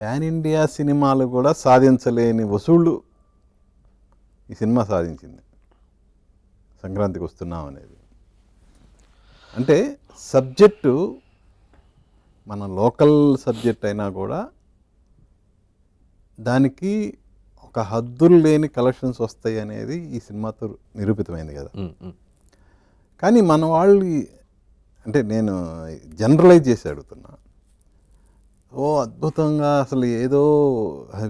Pan India సినిమాలు కూడా సాధించలేని వసూళ్ళు ఈ సినిమా సాధించింది. సంక్రాంతికి వస్తున్నాం అనేది అంటే సబ్జెక్టు మన లోకల్ సబ్జెక్ట్ అయినా కూడా దానికి ఒక హద్దులు లేని కలెక్షన్స్ వస్తాయి అనేది ఈ సినిమాతో నిరూపితమైంది కదా. కానీ మన వాళ్ళు అంటే నేను జనరలైజ్ చేసి అడుగుతున్నా, ఓ అద్భుతంగా అసలు ఏదో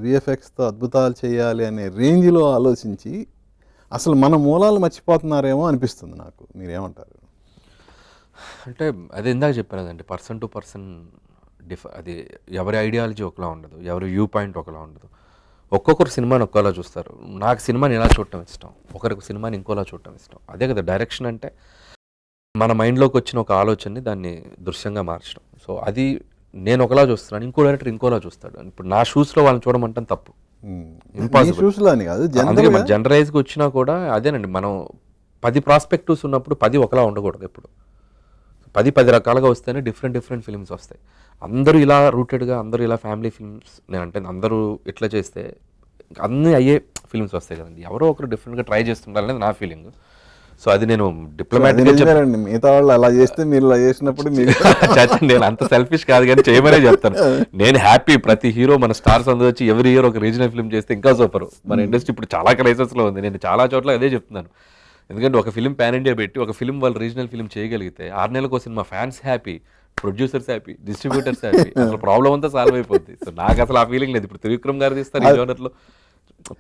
విఎఫ్ఎక్స్తో అద్భుతాలు చేయాలి అనే రేంజ్లో ఆలోచించి అసలు మన మూలాలు మర్చిపోతున్నారేమో అనిపిస్తుంది నాకు. మీరేమంటారు? అంటే అది ఇందాక చెప్పాను కదండి, పర్సన్ టు పర్సన్ అది ఎవరి ఐడియాలజీ ఒకలా ఉండదు, ఎవరి వ్యూ పాయింట్ ఒకలా ఉండదు. ఒక్కొక్కరు సినిమాని ఒక్కలా చూస్తారు. నాకు సినిమాని ఇలా చూడటం ఇష్టం, ఒకరికి సినిమాని ఇంకోలా చూడటం ఇష్టం. అదే కదా డైరెక్షన్ అంటే, మన మైండ్లోకి వచ్చిన ఒక ఆలోచనని దాన్ని దృశ్యంగా మార్చడం. సో అది నేను ఒకలా చూస్తున్నాను, ఇంకో డైరెక్టర్ ఇంకోలా చూస్తాడు. ఇప్పుడు నా షూస్లో వాళ్ళని చూడమంటాం తప్పు, ఇంపాసిబుల్ అని కాదు. అందుకే మన జనరలైజ్కి వచ్చినా కూడా అదేనండి, మనం 10 ప్రాస్పెక్టివ్స్ ఉన్నప్పుడు 10 ఒకలా ఉండకూడదు. ఎప్పుడు 10 రకాలుగా వస్తేనే డిఫరెంట్ ఫిల్మ్స్ వస్తాయి. అందరూ ఇలా రూటెడ్గా, అందరూ ఇలా ఫ్యామిలీ ఫిల్మ్స్, నేను అంటే అందరూ ఇట్లా చేస్తే అన్నీ అయ్యే ఫిల్మ్స్ వస్తాయి కదండి. ఎవరో ఒకరు డిఫరెంట్గా ట్రై చేస్తుండాలనేది నా ఫీలింగ్. సో అది నేను డిప్లొమాటిక్గా చెప్పారండి. మిగతా వాళ్ళు అలా చేస్తే మీరు ఇలా చేసినప్పుడు నేను అంత సెల్ఫిష్ కాదు కానీ చేయమనే చెప్తాను. నేను హ్యాపీ, ప్రతి హీరో మన స్టార్స్ అందరూ వచ్చి ఎవరి ఇయర్ ఒక రీజనల్ ఫిల్మ్ చేస్తే ఇంకా సూపర్. మన ఇండస్ట్రీ ఇప్పుడు చాలా క్రైసిస్లో ఉంది. నేను చాలా చోట్ల అదే చెప్తున్నాను. ఎందుకంటే ఒక ఫిల్మ్ పాన్ ఇండియా పెట్టి ఒక ఫిల్మ్ వాళ్ళు రీజనల్ ఫిల్మ్ చేయగలిగితే 6 నెలలకు ఒక cinema, fans happy, producers happy, distributors happy, అసలు ప్రాబ్లం అంతా సాల్వ్ అయిపోద్ది. సో నాకు అసలు ఆ ఫీలింగ్ లేదు. ఇప్పుడు త్రివిక్రమ్ గారు తీస్తారు ఈ జోనర్లో,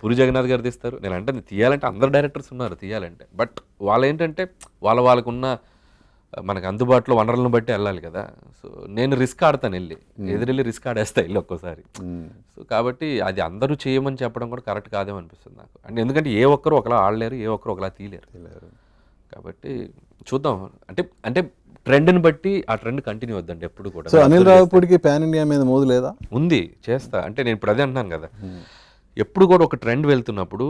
పూరి జగన్నాథ్ గారు తీస్తారు. నేను అంటే తీయాలంటే అందరు డైరెక్టర్స్ ఉన్నారు తీయాలంటే, బట్ వాళ్ళు ఏంటంటే వాళ్ళకున్న మనకు అందుబాటులో వనరులను బట్టి వెళ్ళాలి కదా. సో నేను రిస్క్ ఆడతాను, ఎదురెళ్ళి రిస్క్ ఆడేస్తా ఒక్కోసారి. సో కాబట్టి అది అందరూ చేయమని చెప్పడం కూడా కరెక్ట్ కాదేమో అనిపిస్తుంది నాకు. అంటే ఎందుకంటే ఏ ఒక్కరు ఒకలా ఆడలేరు, ఏ ఒక్కరు ఒకలా తీయలేరు. కాబట్టి చూద్దాం. అంటే ట్రెండ్ని బట్టి ఆ ట్రెండ్ కంటిన్యూ అవుద్దండి ఎప్పుడు కూడా. సో అనిల్ రావిపూడికి పాన్ ఇండియా మీద మోదు లేదా? ఉంది, చేస్తా. అంటే నేను ఇప్పుడు అదే అంటున్నాను కదా, ఎప్పుడు కూడా ఒక ట్రెండ్ వెళ్తున్నప్పుడు,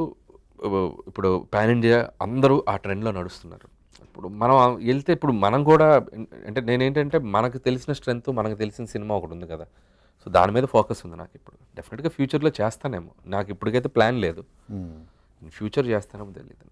ఇప్పుడు పాన్ ఇండియా అందరూ ఆ ట్రెండ్లో నడుస్తున్నారు. ఇప్పుడు మనం వెళ్తే ఇప్పుడు మనం కూడా అంటే నేనేంటంటే మనకు తెలిసిన స్ట్రెంగ్త్, మనకు తెలిసిన సినిమా ఒకటి ఉంది కదా. సో దాని మీద ఫోకస్ ఉంది నాకు ఇప్పుడు. డెఫినెట్గా ఫ్యూచర్లో చేస్తానేమో, నాకు ఇప్పటికైతే ప్లాన్ లేదు, ఫ్యూచర్ చేస్తానేమో తెలియదు.